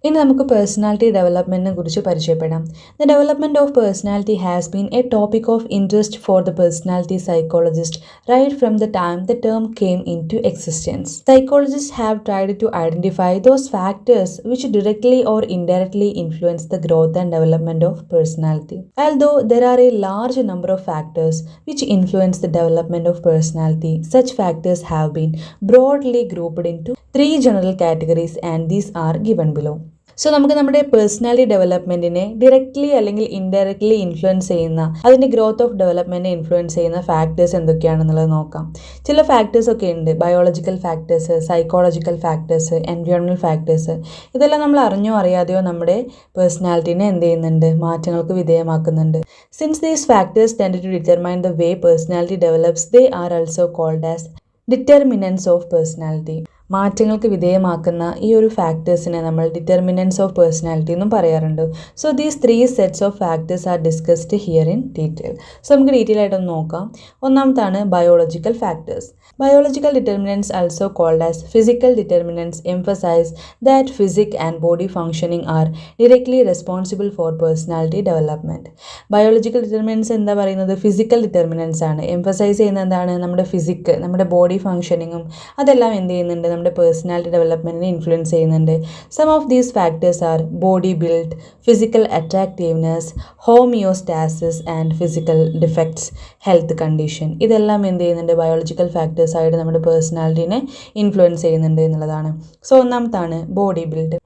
ഇനി നമുക്ക് പേഴ്സണാലിറ്റി ഡെവലപ്മെൻറ്റിനെ കുറിച്ച് പരിചയപ്പെടാം. The development of personality has been a topic of interest for the personality psychologist right from the time the term came into existence. Psychologists have tried to identify those factors which directly or indirectly influence the growth and development of personality. Although there are a large number of factors which influence the development of personality, such factors have been broadly grouped into three general categories, and these are given below. So നമുക്ക് നമ്മുടെ personality ഡെവലപ്മെൻറ്റിനെ directly അല്ലെങ്കിൽ indirectly influence ചെയ്യുന്ന, അതിൻ്റെ growth of ഡെവലപ്മെൻറ്റിനെ influence ചെയ്യുന്ന factors എന്തൊക്കെയാണെന്നുള്ളത് നോക്കാം. ചില ഫാക്ടേഴ്സ് ഒക്കെ ഉണ്ട്, biological factors, psychological factors, environmental factors. ഇതെല്ലാം നമ്മൾ അറിഞ്ഞോ അറിയാതെയോ നമ്മുടെ പേഴ്സണാലിറ്റിനെ എന്ത് ചെയ്യുന്നുണ്ട്, മാറ്റങ്ങൾക്ക് വിധേയമാക്കുന്നുണ്ട്. Since these factors tend to determine the way personality develops, they are also called as determinants of personality. മാറ്റങ്ങൾക്ക് വിധേയമാക്കുന്ന ഈ ഒരു ഫാക്ടേഴ്സിനെ നമ്മൾ ഡിറ്റർമിനൻസ് ഓഫ് പേഴ്സണാലിറ്റി എന്നും പറയാറുണ്ട്. So these three sets of factors are discussed here in detail. So നമുക്ക് detail ആയിട്ടൊന്ന് നോക്കാം. ഒന്നാമത്താണ് biological factors. Biological determinants also called as physical determinants emphasize that physique and body functioning are directly responsible for personality development. Biological determinants എന്താ പറയുന്നത്, physical determinants ആണ്. Emphasise ചെയ്യുന്ന എന്താണ്, നമ്മുടെ ഫിസിക്, നമ്മുടെ ബോഡി ഫങ്ഷനിങ്ങും അതെല്ലാം എന്ത് ചെയ്യുന്നുണ്ട്, നമ്മുടെ പേഴ്സണാലിറ്റി ഡെവലപ്മെൻറ്റിനെ ഇൻഫ്ലുവൻസ് ചെയ്യുന്നുണ്ട്. Some of these factors are body build, physical attractiveness, homeostasis and physical defects, health condition. ഇതെല്ലാം എന്ത് ചെയ്യുന്നുണ്ട്, ബയോളജിക്കൽ ഫാക്ടേഴ്സ് ആയിട്ട് നമ്മുടെ പേഴ്സണാലിറ്റിനെ ഇൻഫ്ലുവൻസ് ചെയ്യുന്നുണ്ട് എന്നുള്ളതാണ്. സോ ഒന്നാമത്താണ് body build.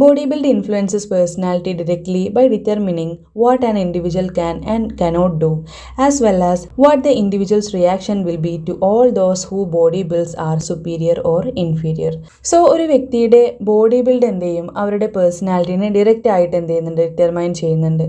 Body build influences personality directly by determining what an individual can and cannot do, as well as what the individual's reaction will be to all those who body builds are superior or inferior. So ഒരു വ്യക്തിയുടെ body build എന്ത് ചെയ്യും, അവരുടെ പേഴ്സണാലിറ്റിനെ direct ആയിട്ട് എന്ത് ചെയ്യുന്നുണ്ട്, determine ചെയ്യുന്നുണ്ട്.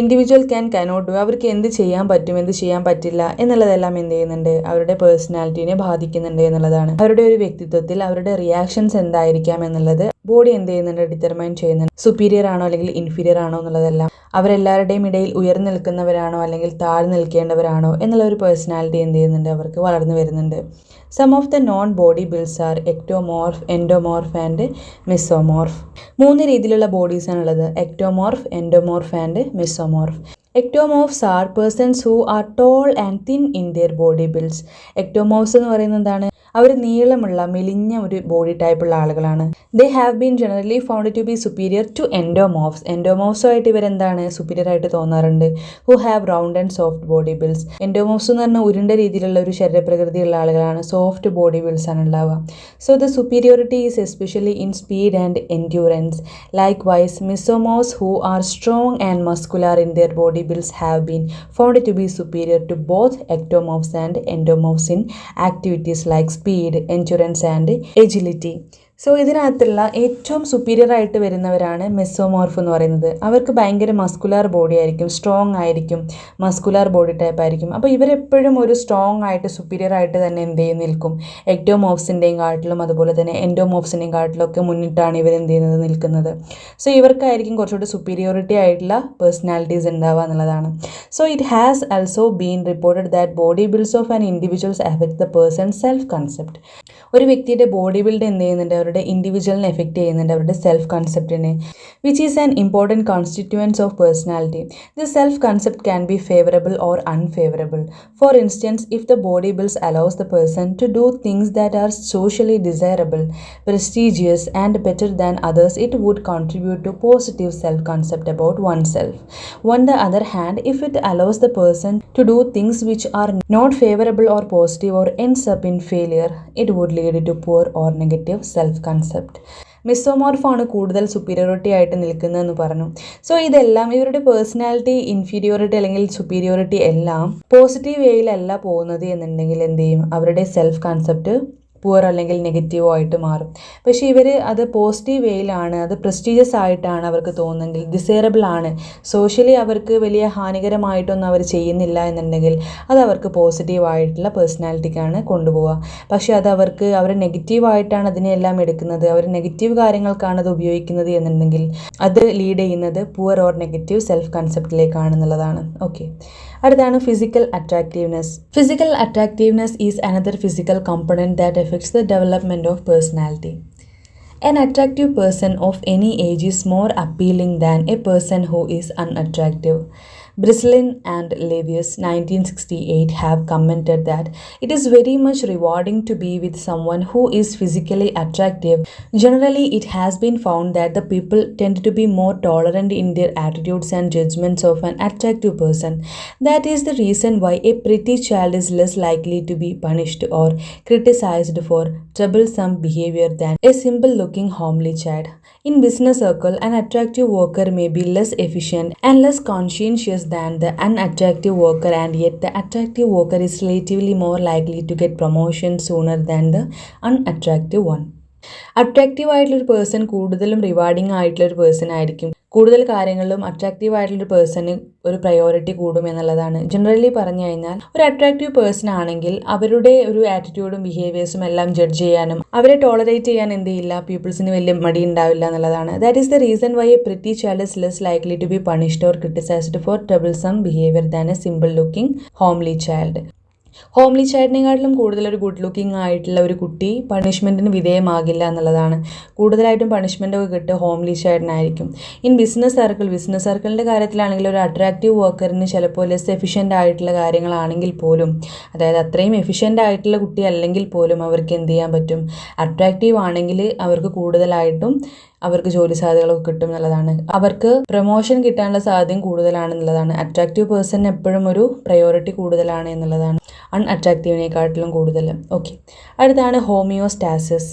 Individual cannot do, അവർക്ക് എന്ത് ചെയ്യാൻ പറ്റും, എന്ത് ചെയ്യാൻ പറ്റില്ല എന്നുള്ളതെല്ലാം എന്ത് ചെയ്യുന്നുണ്ട്, അവരുടെ പേഴ്സണാലിറ്റിനെ ബാധിക്കുന്നുണ്ട് എന്നുള്ളതാണ്. അവരുടെ ഒരു വ്യക്തിത്വത്തിൽ അവരുടെ റിയാക്ഷൻസ് എന്തായിരിക്കാം എന്നുള്ളത് ബോഡി എന്ത് ചെയ്യുന്നുണ്ട്, ഡിറ്റർമൈൻ ചെയ്യുന്നുണ്ട്. സുപ്പീരിയർ ആണോ അല്ലെങ്കിൽ ഇൻഫീരിയർ ആണോ എന്നുള്ളതെല്ലാം, അവരെല്ലാവരുടെയും ഇടയിൽ ഉയർന്നു നിൽക്കുന്നവരാണോ അല്ലെങ്കിൽ താഴ്ന്നു നിൽക്കേണ്ടവരാണോ എന്നുള്ള ഒരു പേഴ്സണാലിറ്റി എന്ത് ചെയ്യുന്നുണ്ട്, അവർക്ക് വളർന്നു വരുന്നുണ്ട്. Some of the known body builds are ectomorph, endomorph and mesomorph. 3 രീതിയിലുള്ള ബോഡീസാണുള്ളത്, ectomorph, endomorph and mesomorph. Ectomorphs are persons who are tall and thin in their body builds. Ectomorphs എന്ന് പറയുന്നത് എന്താണ്, അവർ നീളമുള്ള മെലിഞ്ഞ ഒരു ബോഡി ടൈപ്പുള്ള ആളുകളാണ്. They have been generally found to be superior to endomorphs. എൻഡോമോർഫ്സുമായിട്ട് ഇവരെന്താണ്, സുപ്പീരിയർ ആയിട്ട് തോന്നാറുണ്ട്. Who have round and soft body builds. Endomorphs എന്ന് പറഞ്ഞാൽ ഉരുണ്ട രീതിയിലുള്ള ഒരു ശരീരപ്രകൃതിയുള്ള ആളുകളാണ്, സോഫ്റ്റ് ബോഡി ബിൽഡ്സ് ആണ് ഉണ്ടാവുക. So the superiority is especially in speed and endurance. Likewise mesomorphs who are strong and muscular in their body builds have been found to be superior to both ectomorphs and endomorphs in activities like speed, endurance and agility. So ഇതിനകത്തുള്ള ഏറ്റവും superior ആയിട്ട് വരുന്നവരാണ് mesomorph എന്ന് പറയുന്നത്. അവർക്ക് ഭയങ്കര muscular body ആയിരിക്കും, strong ആയിരിക്കും, muscular body type ആയിരിക്കും. അപ്പോൾ ഇവരെപ്പോഴും ഒരു സ്ട്രോങ് ആയിട്ട് സുപ്പീരിയർ ആയിട്ട് തന്നെ എന്ത് ചെയ്യും, നിൽക്കും. എക്ടോമോർഫ്സിൻ്റെയും കാട്ടിലും അതുപോലെ തന്നെ എൻഡോമോർഫ്സിൻ്റെയും കാട്ടിലും ഒക്കെ മുന്നിട്ടാണ് ഇവർ എന്ത് ചെയ്യുന്നത്, നിൽക്കുന്നത്. സോ ഇവർക്കായിരിക്കും കുറച്ചുകൂടി സുപ്പീരിയോറിറ്റി ആയിട്ടുള്ള പേഴ്സണാലിറ്റീസ് ഉണ്ടാവുക എന്നുള്ളതാണ്. So it has also been reported that body builds of an individuals affect the person self concept. ഒരു വ്യക്തിയുടെ ബോഡി ബിൽഡ് എന്ത് ചെയ്യുന്നുണ്ട്, അവരുടെ ഇൻഡിവിജ്വലിനെ എഫക്റ്റ് ചെയ്യുന്നുണ്ട്, അവരുടെ സെൽഫ് കൺസെപ്റ്റിനെ, which is an important constituents of personality. This self concept can be favourable or unfavourable. For instance, if the body builds allows the person to do things that are socially desirable, prestigious and better than others, it would contribute to positive self-concept about oneself. On the other hand, if it allows the person to do things which are not favorable or positive or ends up in failure, it would lead to poor or negative self-concept. മെസോമോർഫാണ് കൂടുതൽ superiority ആയിട്ട് നിൽക്കുന്നതെന്ന് പറഞ്ഞു. So ഇതെല്ലാം ഇവരുടെ personality inferiority അല്ലെങ്കിൽ superiority എല്ലാം positive വേയിലല്ല പോകുന്നത് എന്നുണ്ടെങ്കിൽ എന്ത് ചെയ്യും, അവരുടെ സെൽഫ് കൺസെപ്റ്റ് പുവർ അല്ലെങ്കിൽ നെഗറ്റീവോ ആയിട്ട് മാറും. പക്ഷേ ഇവർ അത് പോസിറ്റീവ് വേയിലാണ്, അത് പ്രസ്റ്റീജിയസ് ആയിട്ടാണ് അവർക്ക് തോന്നുന്നെങ്കിൽ, ഡിസൈറബിൾ ആണ്, സോഷ്യലി അവർക്ക് വലിയ ഹാനികരമായിട്ടൊന്നും അവർ ചെയ്യുന്നില്ല എന്നുണ്ടെങ്കിൽ അത് അവർക്ക് പോസിറ്റീവായിട്ടുള്ള പേഴ്സണാലിറ്റിക്കാണ് കൊണ്ടുപോവുക. പക്ഷേ അത് അവർക്ക് അവർ നെഗറ്റീവായിട്ടാണ് അതിനെല്ലാം എടുക്കുന്നത്, അവർ നെഗറ്റീവ് കാര്യങ്ങൾക്കാണ് അത് ഉപയോഗിക്കുന്നത് എന്നുണ്ടെങ്കിൽ അത് ലീഡ് ചെയ്യുന്നത് പുവർ ഓർ നെഗറ്റീവ് സെൽഫ് കൺസെപ്റ്റിലേക്കാണെന്നുള്ളതാണ്. ഓക്കെ, അടുത്താണ് physical attractiveness. Physical attractiveness is another physical component that affects the development of personality. An attractive person of any age is more appealing than a person who is unattractive. Brislin and Levius 1968 have commented that it is very much rewarding to be with someone who is physically attractive. Generally, it has been found that the people tend to be more tolerant in their attitudes and judgments of an attractive person. That is the reason why a pretty child is less likely to be punished or criticized for troublesome behavior than a simple looking homely child. In business circle, an attractive worker may be less efficient and less conscientious than the unattractive worker, and yet the attractive worker is relatively more likely to get promotion sooner than the unattractive one. Attractive ആയിട്ടുള്ളൊരു person കൂടുതലും rewarding ആയിട്ടുള്ളൊരു person ആയിരിക്കും. കൂടുതൽ കാര്യങ്ങളിലും attractive ആയിട്ടുള്ളൊരു person ഒരു priority കൂടും എന്നുള്ളതാണ്. ജനറലി പറഞ്ഞു കഴിഞ്ഞാൽ ഒരു അട്രാക്റ്റീവ് പേഴ്സൺ ആണെങ്കിൽ അവരുടെ ഒരു ആറ്റിറ്റ്യൂഡും ബിഹേവിയേഴ്സും എല്ലാം ജഡ്ജ് ചെയ്യാനും അവരെ ടോളറേറ്റ് ചെയ്യാൻ എന്ത് ചെയ്യില്ല, പീപ്പിൾസിന് വലിയ മടി ഉണ്ടാവില്ല എന്നുള്ളതാണ്. That is the reason why a pretty child is less likely to be punished or criticised for troublesome behaviour than a simple looking homely child. Homely ചൈൽഡിനെക്കാട്ടിലും കൂടുതൽ ഒരു ഗുഡ് ലുക്കിംഗ് ആയിട്ടുള്ള ഒരു കുട്ടി പണിഷ്മെൻറ്റിന് വിധേയമാകില്ല എന്നുള്ളതാണ്. കൂടുതലായിട്ടും പണിഷ്മെൻറ്റൊക്കെ കിട്ടുക ഹോംലി ചൈൽഡിനായിരിക്കും. ഇൻ ബിസിനസ് സർക്കിളിൻ്റെ കാര്യത്തിലാണെങ്കിൽ ഒരു അട്രാക്റ്റീവ് വർക്കറിന് ചിലപ്പോൾ ലെസ് എഫിഷ്യൻ്റ് ആയിട്ടുള്ള കാര്യങ്ങളാണെങ്കിൽ പോലും, അതായത് അത്രയും എഫിഷ്യൻ്റ് ആയിട്ടുള്ള കുട്ടി അല്ലെങ്കിൽ പോലും അവർക്ക് എന്ത് ചെയ്യാൻ പറ്റും, അട്രാക്റ്റീവ് ആണെങ്കിൽ അവർക്ക് കൂടുതലായിട്ടും അവർക്ക് ജോലി സാധ്യതകളൊക്കെ കിട്ടും എന്നുള്ളതാണ്. അവർക്ക് പ്രൊമോഷൻ കിട്ടാനുള്ള സാധ്യതയും കൂടുതലാണെന്നുള്ളതാണ്. അട്രാക്റ്റീവ് പേഴ്സൺ എപ്പോഴും ഒരു പ്രയോറിറ്റി കൂടുതലാണ് എന്നുള്ളതാണ്, അൺഅട്രാക്റ്റീവിനെക്കാട്ടിലും കൂടുതൽ. ഓക്കെ, അടുത്താണ് homeostasis.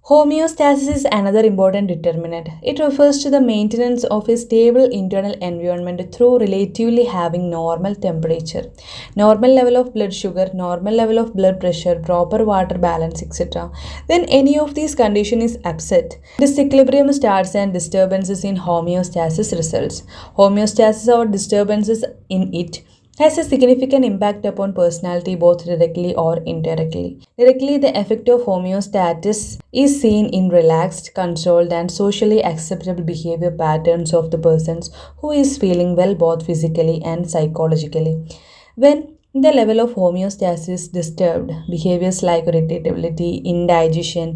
Homeostasis is another important determinant. It refers to the maintenance of a stable internal environment through relatively having normal temperature, normal level of blood sugar, normal level of blood pressure, proper water balance, etc. When any of these conditions is upset, disequilibrium starts and disturbances in homeostasis results. Homeostasis or disturbances in it has a significant impact upon personality both directly or indirectly. Directly, the effect of homeostasis is seen in relaxed, controlled and socially acceptable behavior patterns of the persons who is feeling well both physically and psychologically. When the level of homeostasis is disturbed, behaviors like irritability, indigestion,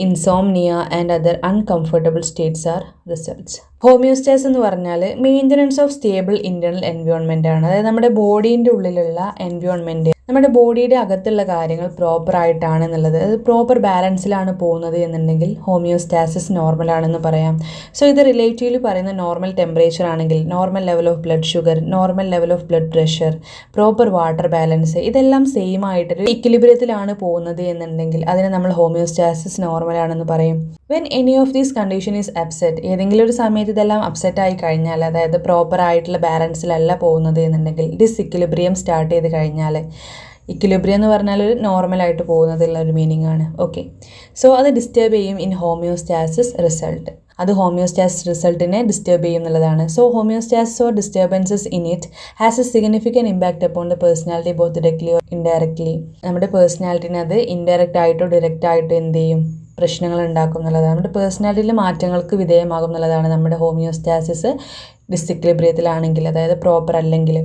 insomnia and other uncomfortable states are results. Homeostasis എന്ന് പറഞ്ഞാൽ maintenance of stable internal environment ആണ്. അതായത് നമ്മുടെ ബോഡീൻ്റെ ഉള്ളിലുള്ള environment, നമ്മുടെ ബോഡിയുടെ അകത്തുള്ള കാര്യങ്ങൾ പ്രോപ്പർ ആയിട്ടാണ് എന്നുള്ളത്, അത് പ്രോപ്പർ ബാലൻസിലാണ് പോകുന്നത് എന്നുണ്ടെങ്കിൽ ഹോമിയോസ്റ്റാസിസ് നോർമലാണെന്ന് പറയാം. സോ ഇത് റിലേറ്റീവ്ലി പറയുന്ന നോർമൽ ടെമ്പറേച്ചർ ആണെങ്കിൽ, normal level of blood sugar, normal level of blood pressure, proper water balance, ഇതെല്ലാം സെയിം ആയിട്ടൊരു ഇക്വിലിബ്രിയത്തിലാണ് പോകുന്നത് എന്നുണ്ടെങ്കിൽ അതിനെ നമ്മൾ ഹോമിയോസ്റ്റാസിസ് നോർമലാണെന്ന് പറയും. When any of these condition is upset, ഏതെങ്കിലും ഒരു സമയത്ത് ഇതെല്ലാം അപ്സെറ്റ് ആയി കഴിഞ്ഞാൽ, അതായത് പ്രോപ്പർ ആയിട്ടുള്ള ബാലൻസിലല്ല പോകുന്നത് എന്നുണ്ടെങ്കിൽ, ഡിസിക്വിലിബ്രിയം സ്റ്റാർട്ട് ചെയ്ത് കഴിഞ്ഞാൽ, ഇക്വിലിബ്രിയം എന്ന് പറഞ്ഞാൽ ഒരു നോർമലായിട്ട് പോകുന്നതുള്ള ഒരു മീനിങ് ആണ്. ഓക്കെ, സോ അത് ഡിസ്റ്റർബ് ചെയ്യും ഇൻ ഹോമിയോസ്റ്റാസിസ് റിസൾട്ട്. അത് ഹോമിയോസ്റ്റാസിസ് റിസൾട്ടിനെ ഡിസ്റ്റർബ് ചെയ്യും എന്നുള്ളതാണ്. So homeostasis or disturbances in it has A significant impact upon the personality both directly or indirectly. നമ്മുടെ പേഴ്സണാലിറ്റിനെ അത് ഇൻഡയറക്റ്റ് ആയിട്ടോ ഡയറക്റ്റ് ആയിട്ടോ എന്ത് ചെയ്യും, പ്രശ്നങ്ങൾ ഉണ്ടാക്കും എന്നുള്ളതാണ്. നമ്മുടെ പേഴ്സണാലിറ്റിയിൽ മാറ്റങ്ങൾക്ക് വിധേയമാകും എന്നുള്ളതാണ് നമ്മുടെ ഹോമിയോസ്റ്റാസിസ് ഡിസിക്വിലിബ്രിയത്തിലാണെങ്കിൽ, അതായത് പ്രോപ്പർ അല്ലെങ്കിൽ.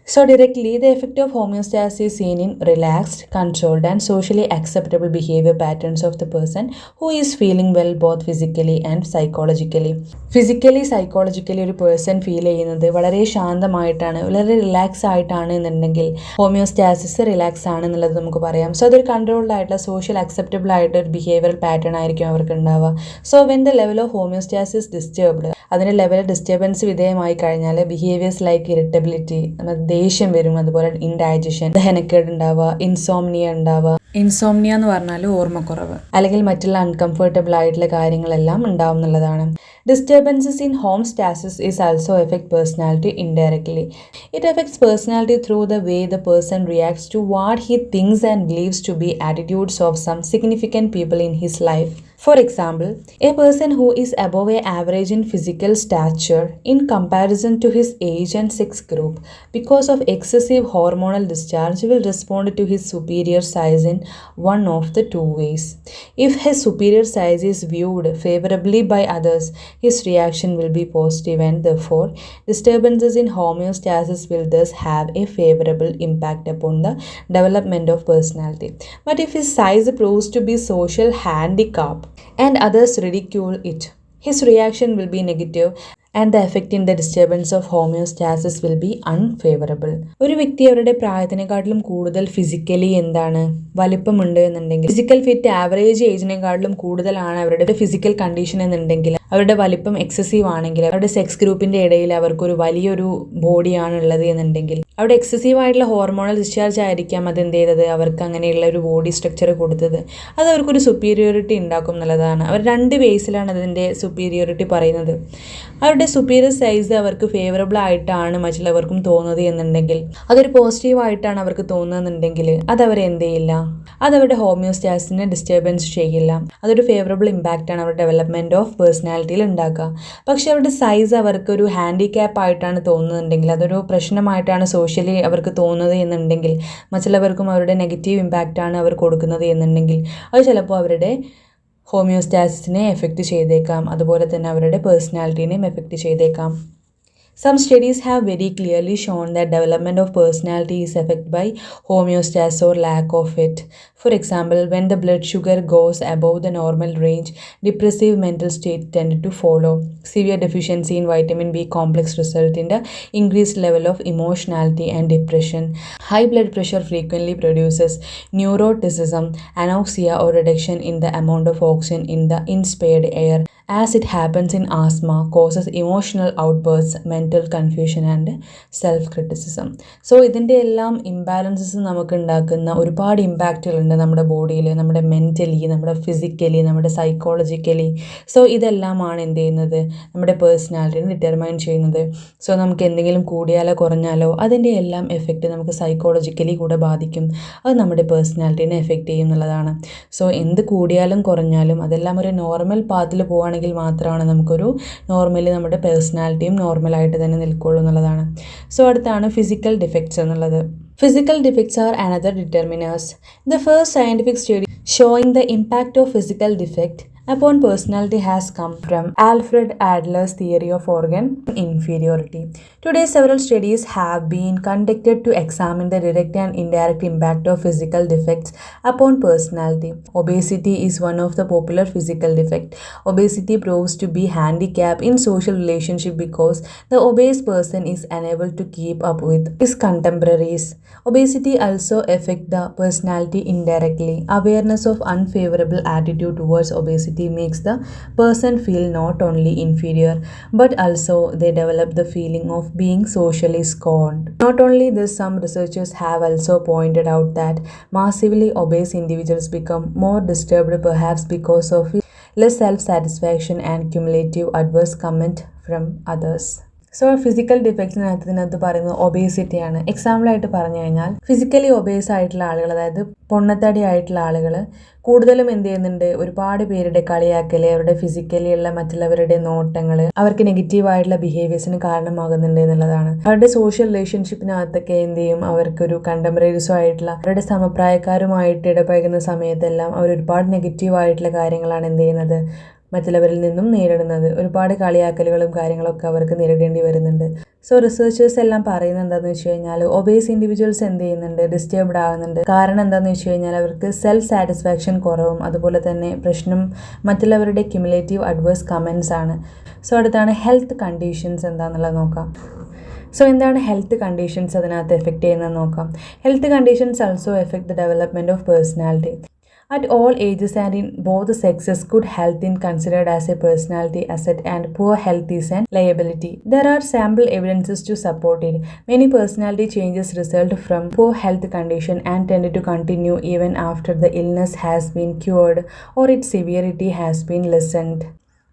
So directly, the effect of homeostasis is seen in relaxed, controlled and socially acceptable behavior patterns of the person who is feeling well both physically and psychologically. Physically psychologically ഒരു person feel ചെയ്യുന്നത് വളരെ ശാന്തമായിട്ടാണ്, വളരെ relax ആയിട്ടാണ് എന്നുണ്ടെങ്കിൽ homeostasis relax ആണ് എന്നുള്ളത് നമുക്ക് പറയാം. സോ അതൊരു കൺട്രോൾഡ് ആയിട്ടുള്ള സോഷ്യൽ അക്സെപ്റ്റബിൾ ആയിട്ട് ഒരു ബിഹേവിയറൽ പാറ്റേൺ ആയിരിക്കും അവർക്ക് ഉണ്ടാവുക. So when the level of homeostasis disturbed, അതിൻ്റെ ലെവൽ ഡിസ്റ്റർബൻസ് വിധേയമായി കഴിഞ്ഞാൽ ബിഹേവിയേഴ്സ് ലൈക്ക് ഇറിറ്റബിലിറ്റി, ദേഷ്യം വരും, അതുപോലെ ഇൻഡൈജഷൻ, ദഹനക്കേട് ഉണ്ടാവുക, ഇൻസോംനിയ ഉണ്ടാവുക. ഇൻസോംനിയ എന്ന് പറഞ്ഞാൽ ഓർമ്മക്കുറവ്, അല്ലെങ്കിൽ മറ്റുള്ള അൺകംഫർട്ടബിൾ ആയിട്ടുള്ള കാര്യങ്ങളെല്ലാം ഉണ്ടാവും എന്നുള്ളതാണ്. Disturbances in homeostasis is also affect personality indirectly. It affects personality through the way the person reacts to what he thinks and believes to be attitudes of some significant people in his life. For example, a person who is above a average in physical stature in comparison to his age and sex group because of excessive hormonal discharge will respond to his superior size in one of the two ways. If his superior size is viewed favorably by others, his reaction will be positive and therefore disturbances in homeostasis will thus have a favorable impact upon the development of personality. But if his size proves to be social handicap, and others ridicule it. His reaction will be negative and the effect in the disturbance of homeostasis will be unfavorable. ഒരു വ്യക്തി അവരുടെ പ്രായത്തിനെക്കാട്ടിലും കൂടുതൽ physically എന്താണ് വലിപ്പമുണ്ട് എന്നുണ്ടെങ്കിൽ, physical fit average ഏജിനെക്കാട്ടിലും കൂടുതലാണ് അവരുടെ physical condition എന്നുണ്ടെങ്കിൽ, അവരുടെ വലിപ്പം എക്സസീവ് ആണെങ്കിൽ, അവരുടെ സെക്സ് ഗ്രൂപ്പിന്റെ ഇടയിൽ അവർക്കൊരു വലിയൊരു ബോഡിയാണ് ഉള്ളത് എന്നുണ്ടെങ്കിൽ, അവിടെ എക്സസീവ് ആയിട്ടുള്ള ഹോർമോണൽ ഡിസ്ചാർജ് ആയിരിക്കാം അതെന്ത് ചെയ്തത് അവർക്ക് അങ്ങനെയുള്ള ഒരു ബോഡി സ്ട്രക്ചർ കൊടുത്തത്. അത് അവർക്കൊരു സുപ്പീരിയോറിറ്റി ഉണ്ടാക്കും എന്നുള്ളതാണ്. അവർ രണ്ട് ബേസിലാണ് അതിൻ്റെ സുപ്പീരിയോറിറ്റി പറയുന്നത്. അവരുടെ സുപ്പീരിയർ സൈസ് അവർക്ക് ഫേവറബിൾ ആയിട്ടാണ് മറ്റുള്ളവർക്കും തോന്നുന്നത് എന്നുണ്ടെങ്കിൽ, അതൊരു പോസിറ്റീവായിട്ടാണ് അവർക്ക് തോന്നുന്നുണ്ടെങ്കിൽ, അതവർ എന്ത് ചെയ്യില്ല, അതവരുടെ ഹോമിയോസ്റ്റാസിനെ ഡിസ്റ്റർബൻസ് ചെയ്യില്ല. അതൊരു ഫേവറബിൾ ഇമ്പാക്റ്റാണ് അവരുടെ ഡെവലപ്മെൻറ്റ് ഓഫ് പേഴ്സണാലിറ്റിയിൽ ഉണ്ടാക്കുക. പക്ഷെ അവരുടെ സൈസ് അവർക്കൊരു ഹാൻഡിക്യാപ്പ് ആയിട്ടാണ് തോന്നുന്നുണ്ടെങ്കിൽ, അതൊരു പ്രശ്നമായിട്ടാണ് സോഷ്യലി അവർക്ക് തോന്നുന്നത് എന്നുണ്ടെങ്കിൽ, മറ്റുള്ളവർക്കും അവരുടെ നെഗറ്റീവ് ഇമ്പാക്റ്റാണ് അവർ കൊടുക്കുന്നത് എന്നുണ്ടെങ്കിൽ, അത് ചിലപ്പോൾ അവരുടെ ഹോമിയോസ്റ്റാസിസിനെ എഫക്റ്റ് ചെയ്തേക്കാം, അതുപോലെ തന്നെ അവരുടെ പേഴ്സണാലിറ്റീനെയും എഫക്റ്റ് ചെയ്തേക്കാം. Some studies have very clearly shown that development of personality is affected by homeostasis or lack of it. For example, when the blood sugar goes above the normal range, depressive mental state tend to follow. Severe deficiency in vitamin B complex result in the increased level of emotionality and depression. High blood pressure frequently produces neuroticism, anoxia or reduction in the amount of oxygen in the inspired air. As it happens in asthma, causes emotional outbursts, mental confusion and self-criticism. So ഇതിൻ്റെ എല്ലാം imbalances നമുക്ക് ഉണ്ടാക്കുന്ന ഒരുപാട് ഇമ്പാക്റ്റുകളുണ്ട് നമ്മുടെ ബോഡിയിൽ, നമ്മുടെ mentally, നമ്മുടെ physically, നമ്മുടെ സൈക്കോളജിക്കലി. സോ ഇതെല്ലാമാണ് എന്ത് ചെയ്യുന്നത്, നമ്മുടെ പേഴ്സണാലിറ്റിനെ ഡിറ്റർമൈൻ ചെയ്യുന്നത്. സോ നമുക്ക് എന്തെങ്കിലും കൂടിയാലോ കുറഞ്ഞാലോ അതിൻ്റെ എല്ലാം എഫക്റ്റ് നമുക്ക് സൈക്കോളജിക്കലി കൂടെ ബാധിക്കും. അത് നമ്മുടെ പേഴ്സണാലിറ്റീനെ എഫക്റ്റ് ചെയ്യും എന്നുള്ളതാണ്. സോ എന്ത് കൂടിയാലും കുറഞ്ഞാലും അതെല്ലാം ഒരു നോർമൽ പാത്തിൽ പോവുകയാണെങ്കിൽ മാത്രമാണ് നമുക്കൊരു നോർമലി നമ്മുടെ പേഴ്സണാലിറ്റിയും നോർമലായിട്ട് തന്നെ നിൽക്കുള്ളൂ എന്നുള്ളതാണ്. സോ അടുത്താണ് ഫിസിക്കൽ ഡിഫക്ട്സ് എന്നുള്ളത്. Physical defects are another determiners. The first scientific study showing the impact of physical defect upon personality has come from Alfred Adler's theory of organ inferiority. Today, several studies have been conducted to examine the direct and indirect impact of physical defects upon personality. Obesity is one of the popular physical defects. Obesity proves to be handicap in social relationship because the obese person is unable to keep up with his contemporaries. Obesity also affects the personality indirectly. Awareness of unfavorable attitude towards obesity makes the person feel not only inferior but also they develop the feeling of being socially scorned. Not only this, some researchers have also pointed out that massively obese individuals become more disturbed perhaps because of less self-satisfaction and cumulative adverse comment from others. So physical ഡിഫക്ട്സിനകത്ത് പറയുന്നത് ഒബേസിറ്റിയാണ്. എക്സാമ്പിളായിട്ട് പറഞ്ഞു കഴിഞ്ഞാൽ physically obeys ആയിട്ടുള്ള ആളുകൾ, അതായത് പൊണ്ണത്തടി ആയിട്ടുള്ള ആളുകൾ കൂടുതലും എന്ത് ചെയ്യുന്നുണ്ട്, ഒരുപാട് പേരുടെ കളിയാക്കൽ, അവരുടെ ഫിസിക്കലി ഉള്ള മറ്റുള്ളവരുടെ നോട്ടങ്ങൾ അവർക്ക് നെഗറ്റീവായിട്ടുള്ള ബിഹേവിയേഴ്സിന് കാരണമാകുന്നുണ്ട് എന്നുള്ളതാണ്. അവരുടെ സോഷ്യൽ റിലേഷൻഷിപ്പിനകത്തൊക്കെ എന്ത് ചെയ്യും, അവർക്കൊരു കണ്ടംപററീസും ആയിട്ടുള്ള അവരുടെ സമപ്രായക്കാരുമായിട്ട് ഇടപഴകുന്ന സമയത്തെല്ലാം അവർ ഒരുപാട് നെഗറ്റീവായിട്ടുള്ള കാര്യങ്ങളാണ് എന്ത് ചെയ്യുന്നത്, മറ്റുള്ളവരിൽ നിന്നും നേരിടുന്നത്. ഒരുപാട് കളിയാക്കലുകളും കാര്യങ്ങളൊക്കെ അവർക്ക് നേരിടേണ്ടി വരുന്നുണ്ട്. സോ റിസർച്ചേഴ്സ് എല്ലാം പറയുന്നത് എന്താണെന്ന് വെച്ച് കഴിഞ്ഞാൽ ഒബേസ് ഇൻഡിവിജ്വൽസ് എന്ത് ചെയ്യുന്നുണ്ട്, ഡിസ്റ്റർബ്ഡ് ആകുന്നുണ്ട്. കാരണം എന്താണെന്ന് വെച്ച് കഴിഞ്ഞാൽ അവർക്ക് സെൽഫ് സാറ്റിസ്ഫാക്ഷൻ കുറവും, അതുപോലെ തന്നെ പ്രശ്നം മറ്റുള്ളവരുടെ ക്യുമുലേറ്റീവ് അഡ്വേഴ്സ് കമൻസ് ആണ്. സോ അടുത്താണ് ഹെൽത്ത് കണ്ടീഷൻസ് എന്താണെന്നുള്ളത് നോക്കാം. സോ എന്താണ് ഹെൽത്ത് കണ്ടീഷൻസ് അതിനകത്ത് എഫക്റ്റ് ചെയ്യുന്നത് നോക്കാം. Health conditions also effect the development of personality. At all ages and in both sexes, good health is considered as a personality asset and poor health is an liability. There are sample evidences to support it. Many personality changes result from poor health condition and tend to continue even after the illness has been cured or its severity has been lessened.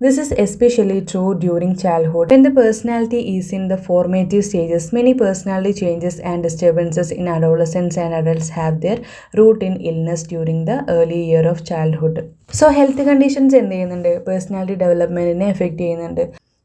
This is especially true during childhood. When the personality is in the formative stages, many personality changes and disturbances in adolescents and adults have their root in illness during the early year of childhood. So health conditions എന്ത് ചെയ്യുന്നുണ്ട്, personality ഡെവലപ്മെൻറ്റിനെ effect ചെയ്യുന്നുണ്ട്.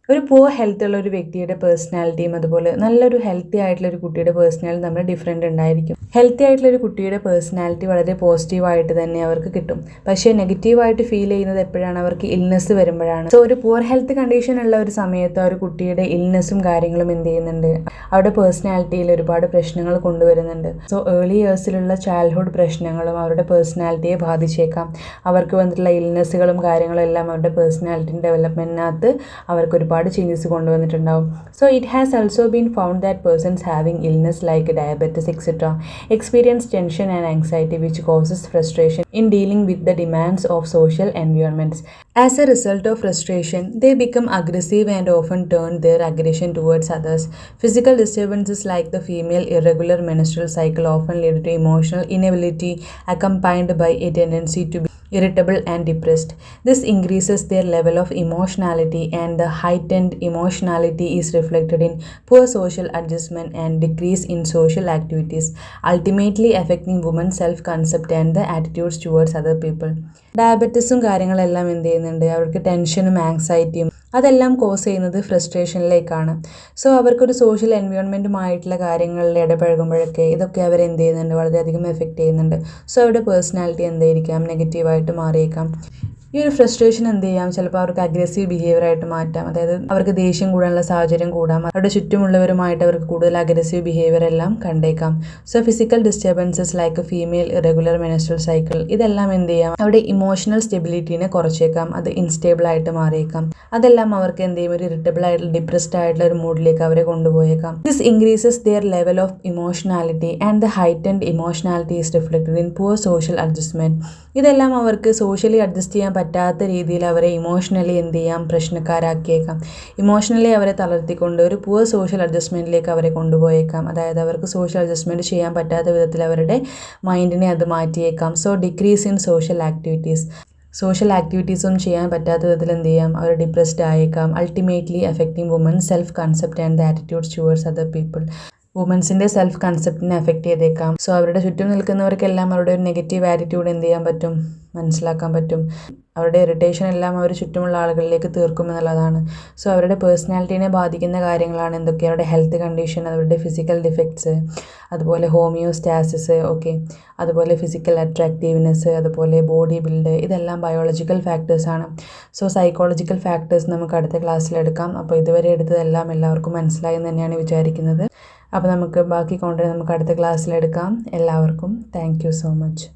ഒരു poor health ഉള്ള ഒരു വ്യക്തിയുടെ പേഴ്സണാലിറ്റിയും അതുപോലെ നല്ലൊരു healthy ആയിട്ടുള്ള ഒരു കുട്ടിയുടെ പേഴ്സണാലിറ്റി നമ്മൾ ഡിഫറെൻ്റ് ഉണ്ടായിരിക്കും. ഹെൽത്തി ആയിട്ടുള്ള ഒരു കുട്ടിയുടെ പേഴ്സണാലിറ്റി വളരെ പോസിറ്റീവായിട്ട് തന്നെ അവർക്ക് കിട്ടും. പക്ഷേ നെഗറ്റീവായിട്ട് ഫീൽ ചെയ്യുന്നത് എപ്പോഴാണ്? അവർക്ക് ഇൽനെസ് വരുമ്പോഴാണ്. സോ ഒരു പുവർ ഹെൽത്ത് കണ്ടീഷൻ ഉള്ള ഒരു സമയത്ത് ആ ഒരു കുട്ടിയുടെ ഇൽനെസ്സും കാര്യങ്ങളും എന്ത് ചെയ്യുന്നുണ്ട്? അവരുടെ പേഴ്സണാലിറ്റിയിൽ ഒരുപാട് പ്രശ്നങ്ങൾ കൊണ്ടുവരുന്നുണ്ട്. സോ ഏർലി ഇയേഴ്സിലുള്ള ചൈൽഡ്ഹുഡ് പ്രശ്നങ്ങളും അവരുടെ പേഴ്സണാലിറ്റിയെ ബാധിച്ചേക്കാം. അവർക്ക് വന്നിട്ടുള്ള ഇൽനെസ്സുകളും കാര്യങ്ങളും എല്ലാം അവരുടെ പേഴ്സണാലിറ്റി ഡെവലപ്മെൻറ്റിനകത്ത് അവർക്ക് ഒരുപാട് ചേഞ്ചസ് കൊണ്ടുവന്നിട്ടുണ്ടാവും. So it has also been found that persons having illness like diabetes etcetera experience tension and anxiety which causes frustration in dealing with the demands of social environments. As a result of frustration, they become aggressive and often turn their aggression towards others. Physical disturbances like the female irregular menstrual cycle often lead to emotional inability accompanied by a tendency to be irritable and depressed. This increases their level of emotionality, and the heightened emotionality is reflected in poor social adjustment and decrease in social activities, ultimately affecting women's self-concept and the attitudes towards other people. ഡയബറ്റീസും കാര്യങ്ങളെല്ലാം എന്ത് ചെയ്യുന്നുണ്ട്? അവർക്ക് ടെൻഷനും ആങ്സൈറ്റിയും അതെല്ലാം cos ചെയ്യുന്നത് ഫ്രസ്ട്രേഷനിലേക്കാണ്. So അവർക്കൊരു social എൻവയോൺമെൻറ്റുമായിട്ടുള്ള കാര്യങ്ങളിൽ ഇടപഴകുമ്പോഴൊക്കെ ഇതൊക്കെ അവരെന്ത് ചെയ്യുന്നുണ്ട്? വളരെയധികം എഫക്റ്റ് ചെയ്യുന്നുണ്ട്. സോ അവരുടെ പേഴ്സണാലിറ്റി എന്തായിരിക്കാം? നെഗറ്റീവായിട്ട് മാറിയേക്കാം. ഈ ഒരു ഫ്രസ്ട്രേഷൻ എന്ത് ചെയ്യാം? ചിലപ്പോൾ അവർക്ക് അഗ്രസീവ് ബിഹേവിയറായിട്ട് മാറ്റാം. അതായത് അവർക്ക് ദേഷ്യം കൂടാനുള്ള സാഹചര്യം കൂടാം. അവരുടെ ചുറ്റുമുള്ളവരുമായിട്ട് അവർക്ക് കൂടുതൽ അഗ്രസീവ് ബിഹേവിയർ എല്ലാം കണ്ടേക്കാം. So physical disturbances like female irregular menstrual cycle ഇതെല്ലാം എന്ത് ചെയ്യാം? അവരുടെ ഇമോഷണൽ സ്റ്റെബിലിറ്റീനെ കുറച്ചേക്കാം. അത് ഇൻസ്റ്റേബിൾ ആയിട്ട് മാറിയേക്കാം. അതെല്ലാം അവർക്ക് എന്ത് ചെയ്യും? ഒരു ഇറിറ്റബിൾ ആയിട്ടുള്ള ഡിപ്രസ്ഡ് ആയിട്ടുള്ള ഒരു മൂഡിലേക്ക് അവരെ കൊണ്ടുപോയേക്കാം. This increases their level of emotionality and the heightened emotionality is reflected in poor social adjustment. ഇതെല്ലാം അവർക്ക് സോഷ്യലി അഡ്ജസ്റ്റ് ചെയ്യാൻ പറ്റാത്ത രീതിയിൽ അവരെ ഇമോഷണലി എന്ത് ചെയ്യാം? പ്രശ്നക്കാരാക്കിയേക്കാം. ഇമോഷണലി അവരെ തളർത്തിക്കൊണ്ട് ഒരു പുവർ സോഷ്യൽ അഡ്ജസ്റ്റ്മെൻറ്റിലേക്ക് അവരെ കൊണ്ടുപോയേക്കാം. അതായത് അവർക്ക് സോഷ്യൽ അഡ്ജസ്റ്റ്മെൻറ്റ് ചെയ്യാൻ പറ്റാത്ത വിധത്തിൽ അവരുടെ മൈൻഡിനെ അത് മാറ്റിയേക്കാം. So decrease in social activities. Social ആക്ടിവിറ്റീസൊന്നും ചെയ്യാൻ പറ്റാത്ത വിധത്തിൽ എന്ത് ചെയ്യാം? അവർ ഡിപ്രസ്ഡ് ആയേക്കാം. Ultimately affecting woman self concept and the attitudes towards other people. വുമൻസിൻ്റെ സെൽഫ് കൺസെപ്റ്റിനെ എഫക്റ്റ് ചെയ്തേക്കാം. സോ അവരുടെ ചുറ്റും നിൽക്കുന്നവർക്കെല്ലാം അവരുടെ ഒരു നെഗറ്റീവ് ആറ്റിറ്റ്യൂഡ് എന്ത് ചെയ്യാൻ പറ്റും? മനസ്സിലാക്കാൻ പറ്റും. അവരുടെ ഇറിറ്റേഷൻ എല്ലാം അവർ ചുറ്റുമുള്ള ആളുകളിലേക്ക് തീർക്കുമെന്നുള്ളതാണ്. സോ അവരുടെ പേഴ്സണാലിറ്റീനെ ബാധിക്കുന്ന കാര്യങ്ങളാണ് എന്തൊക്കെ? അവരുടെ ഹെൽത്ത് കണ്ടീഷൻ, അവരുടെ ഫിസിക്കൽ ഡിഫക്ട്സ്, അതുപോലെ ഹോമിയോസ്റ്റാസിസ്, ഓക്കെ, അതുപോലെ ഫിസിക്കൽ അട്രാക്റ്റീവ്നെസ്, അതുപോലെ ബോഡി ബിൽഡ്, ഇതെല്ലാം ബയോളജിക്കൽ ഫാക്ടേഴ്സാണ്. സോ സൈക്കോളജിക്കൽ ഫാക്ടേഴ്സ് നമുക്ക് അടുത്ത ക്ലാസ്സിലെടുക്കാം. അപ്പോൾ ഇതുവരെ എടുത്തതെല്ലാം എല്ലാവർക്കും മനസ്സിലായി എന്ന് തന്നെയാണ് വിചാരിക്കുന്നത്. അപ്പോൾ നമുക്ക് ബാക്കി കോണ്ടന്റ് നമുക്ക് അടുത്ത ക്ലാസ്സിലെടുക്കാം. എല്ലാവർക്കും താങ്ക് യു സോ മച്ച്.